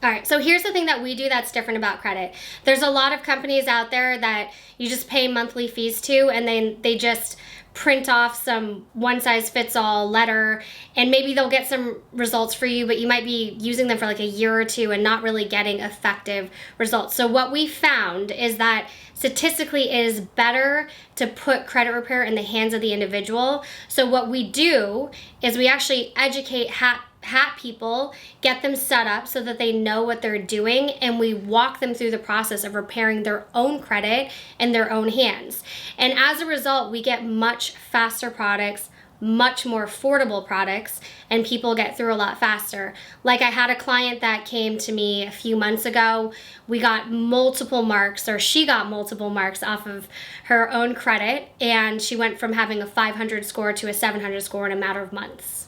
All right, so here's the thing that we do that's different about credit. There's a lot of companies out there that you just pay monthly fees to, and then they just print off some one size fits all letter, and maybe they'll get some results for you, but you might be using them for like a year or two and not really getting effective results. So what we found is that statistically it is better to put credit repair in the hands of the individual. So what we do is we actually educate hat people, get them set up so that they know what they're doing, and we walk them through the process of repairing their own credit in their own hands. And as a result, we get much faster products, much more affordable products, and people get through a lot faster. Like I had a client that came to me a few months ago. We got multiple marks, or she got multiple marks off of her own credit, and she went from having a 500 score to a 700 score in a matter of months.